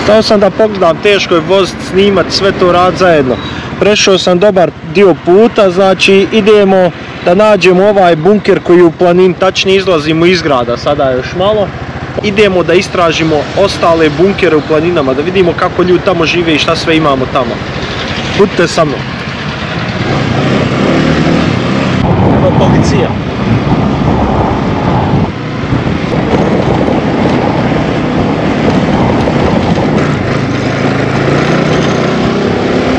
Stao sam da pogledam, teško je voziti, snimati, sve to rad zajedno. Prešao sam dobar dio puta, znači idemo da nađemo ovaj bunker koji je u planini, tačnije izlazimo iz grada, sada još malo. Idemo da istražimo ostale bunkere u planinama, da vidimo kako ljudi tamo žive i šta sve imamo tamo. Budite sa mnom. Evo policija.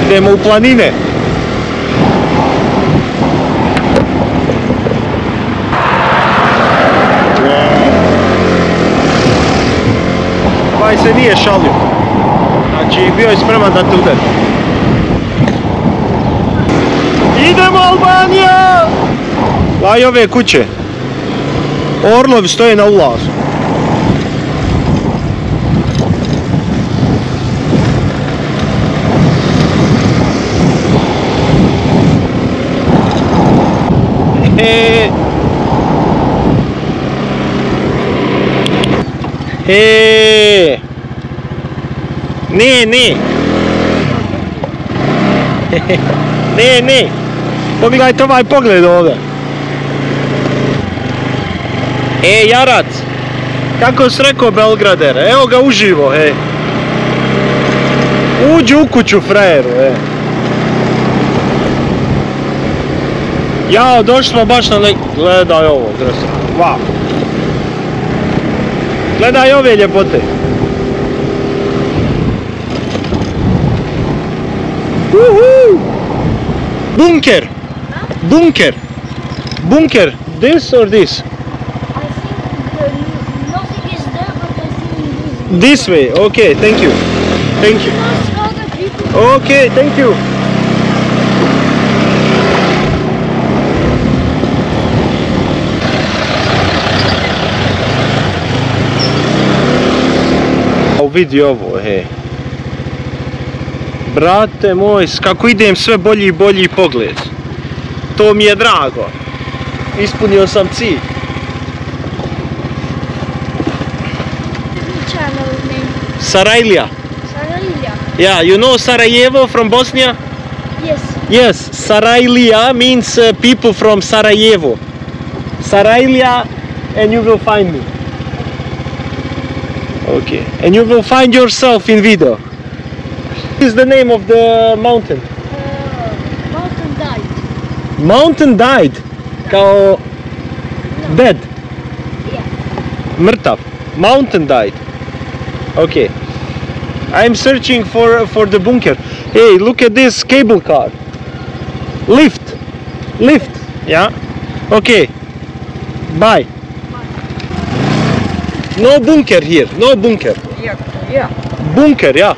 Idemo u planine. Ovaj se nije šalio. Znači bio je spreman da te udari. Idemo Albanija! Gledaj ove kuće. Orlovi stoje na ulazu. Ne. Ne. Pogledajte ovaj pogled ovdje. Jarac. Kako si rekao Belgrader? Evo ga uživo, Uđi u kuću frajeru, Jao, došli smo baš na Gledaj ovo, dresa. Wow. Gledaj ove ljepote. Bunker. Bunker. Bunker. This or this? I think nothing is there, but I think This way. Okay, thank you. Thank you. Okay, thank you. Vidi ovo, Brate moj, kako idem sve bolji i bolji pogled. To mi je drago. Ispunio sam cilj. Sarajlija. Yeah, you know Sarajevo from Bosnia? Yes. Yes, Sarajlija means people from Sarajevo. Sarajlija and you will find me. Okay, and you will find yourself in video. What is the name of the mountain? Mountain died. Mountain died? Kao dead? Yeah. Mrtav. Mountain died. Okay. I'm searching for the bunker. Hey, look at this cable car. Lift. Yeah? Okay. Bye. No bunker here. No bunker. Yeah. Bunker, yeah.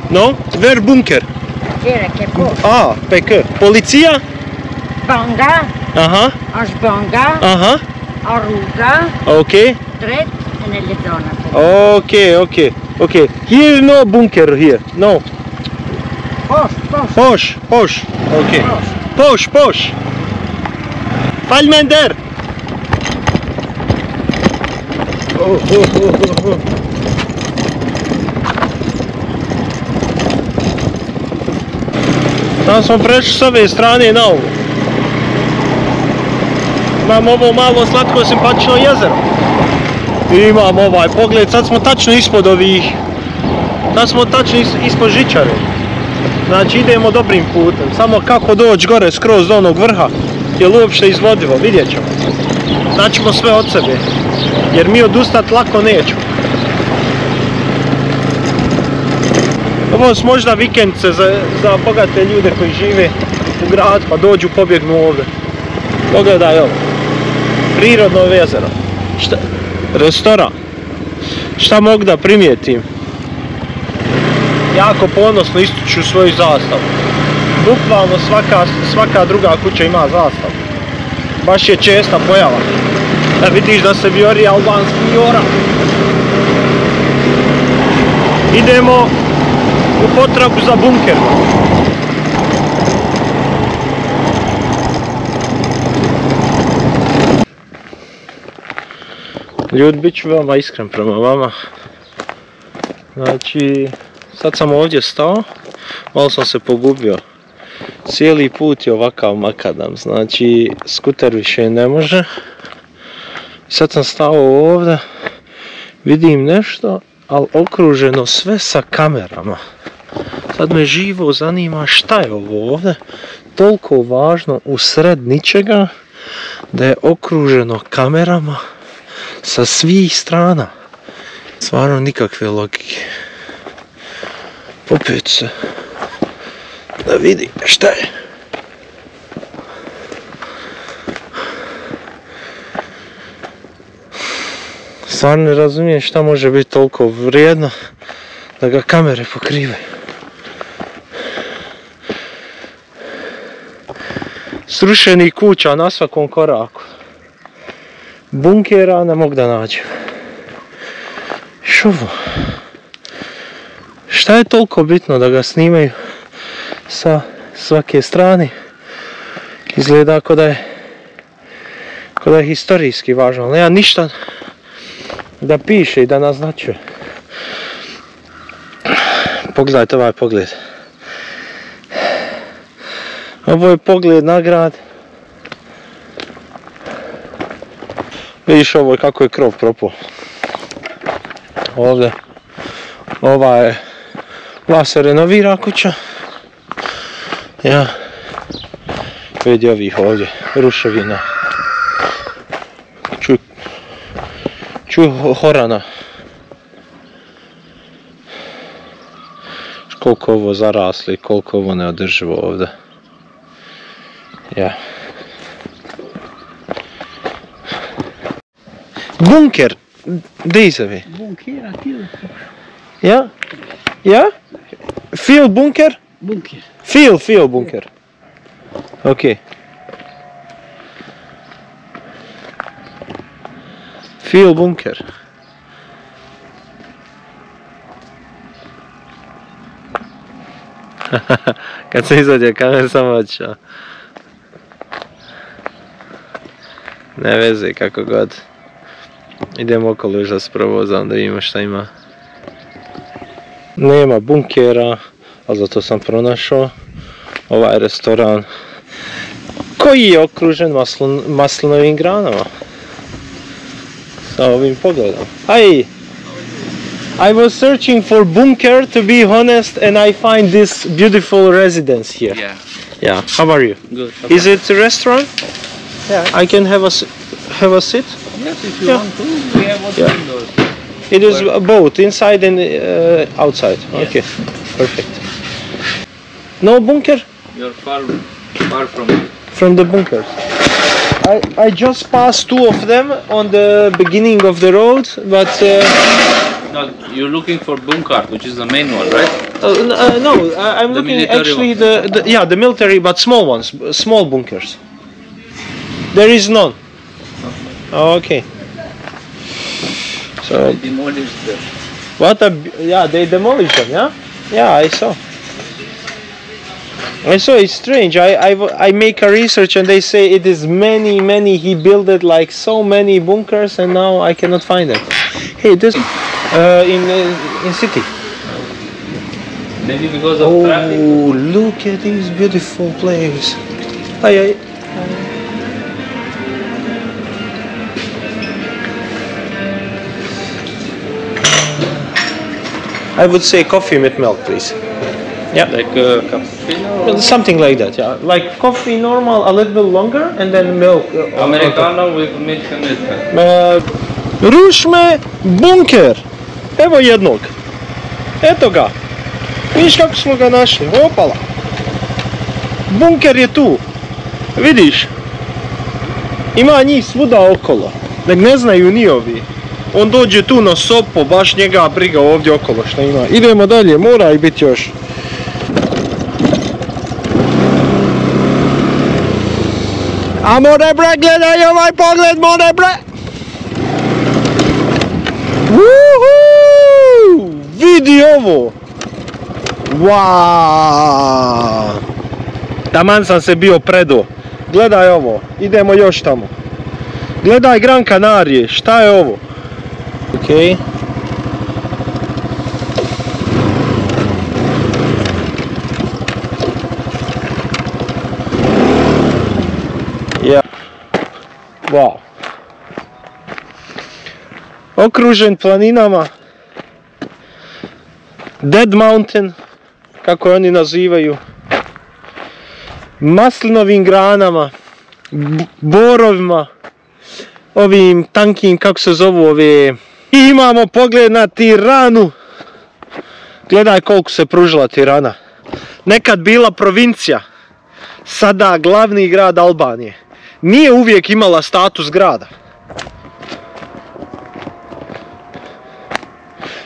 No? Where bunker? Here, Kepo. PK. Policija? Banga. Aha. Ashbanga. Aha. Aruga. Okay. Tret and Eletona. Okay. Here no bunker here. No. Posh. Okay. Posh. Falmender. Tam smo prešli s ove strane na ovu. Imamo ovo malo slatko simpatično jezero. I imamo ovaj pogled, sad smo tačno ispod ovih. Sad smo tačno ispod žičare. Znači idemo dobrim putem, samo kako doći gore skroz do onog vrha je li uopšte izvodivo, vidjet ćemo. Daćemo sve od sebe, jer mi odustati lako nećemo. Ovo su možda vikendce za bogate ljude koji žive u gradu pa dođu, pobjegnu ovdje. Pogledaj ovo, prirodno jezero, restoran, šta mogu da primijetim? Jako ponosno ističu svoju zastavu. Bukvalno svaka druga kuća ima zastavu. Baš je česta pojava. Da vidiš da se vijori albanski jora. Idemo u potragu za bunker. Ljudi, bit ću veoma iskren prema vama. Znači, sad sam ovdje stao, malo sam se pogubio. Cijeli put je ovakav makadam, znači skuter više ne može. Sad sam stao ovdje, vidim nešto, ali okruženo sve sa kamerama. Sad me živo zanima šta je ovo ovdje, toliko važno usred ničega, da je okruženo kamerama sa svih strana. Stvarno nikakve logike. Popet se da vidi šta je. Stvarno ne razumijem šta može biti toliko vrijedno da ga kamere pokrivaju. Srušenih kuća na svakom koraku. Bunkera ne mogu da nađem. Šovo. Šta je toliko bitno da ga snimaju sa svake strane? Izgleda kao da je historijski važno, ali nema ništa da piše i da naznačuje. Pogledajte ovaj pogled. Ovo je pogled na grad. Vidiš ovo kako je krov propao. Ovdje. Ova se renovira kuća. Ja. Vidi ovih ovdje ruševina. Čuj horana. Koliko ovo zarasli, koliko ovo neodrživo ovdje. Ja. Bunker! Gdje izave? Bunkera, fil. Ja? Ja? Fil bunker? Bunker. Fil bunker. Ok. Fil bunker. Kad se izađe kamer samo očeo. Ne veze, kako god. Idemo okolo još da se provozam da vidimo šta ima. Nema bunkera, ali zato sam pronašao ovaj restoran koji je okružen maslinovim granama. Sa ovim pogledom. Hi! I was searching for bunker, to be honest, and I find this beautiful residence here. Yeah. Yeah. How are you? Good. Is it a restaurant? Yeah. I can have a sit? Yes, if you Yeah. want to. We have also Yeah. indoors. It is both inside and outside. Yes. Okay, perfect. No bunker You're far from the bunkers. I just passed two of them on the beginning of the road, but No, you're looking for Bunkart, which is the main one, right? no, I'm The looking military actually one. the military, but small ones, small bunkers. There is none. Oh, okay. So They demolished them. what a yeah, they demolished them, yeah? Yeah, I saw. It's strange. I make a research and they say it is many he built it like so many bunkers and now I cannot find them. Hey, this in city. Maybe because of traffic. Oh, look at this beautiful place. Hi. I would say coffee with milk, please. Yeah. Like cappuccino. Something like that, yeah. Like coffee normal, a little bit longer, and then milk. Americano with milk and milk. Rušme bunker. Evo jednog. Eto ga. Vidiš kako smo ga našli. Opala. Bunker je tu. Vidiš. Ima njih svuda okolo. Nek ne znaju ni ovi. On dođe tu na sopo, baš njega briga ovdje okolo što ima. Idemo dalje, mora i biti još. A more bre, gledaj ovaj pogled, more bre! Uhu! Vidi ovo! Wow! Taman sam se bio predo. Gledaj ovo, idemo još tamo. Gledaj Gran Canarije, šta je ovo? Ok. Ja. Wow. Okružen planinama. Dead Mountain, kako je oni nazivaju. Maslinovim granama. Borovima. Ovim tankim, kako se zovu ove... I imamo pogled na Tiranu. Gledaj koliko se pružila Tirana. Nekad bila provincija. Sada glavni grad Albanije. Nije uvijek imala status grada.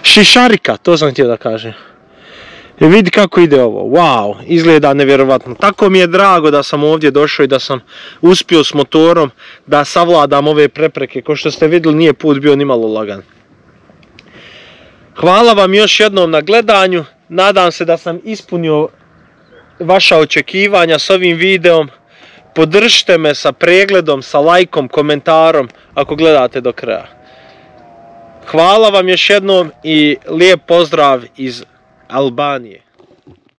Šišarika, to sam htio da kažem. I vidi kako ide ovo. Wow, izgleda nevjerovatno. Tako mi je drago da sam ovdje došao i da sam uspio s motorom da savladam ove prepreke. Kao što ste vidjeli, nije put bio nimalo lagan. Hvala vam još jednom na gledanju. Nadam se da sam ispunio vaša očekivanja s ovim videom. Podržite me sa pregledom, sa lajkom, komentarom ako gledate do kraja. Hvala vam još jednom i lijep pozdrav iz Albanije.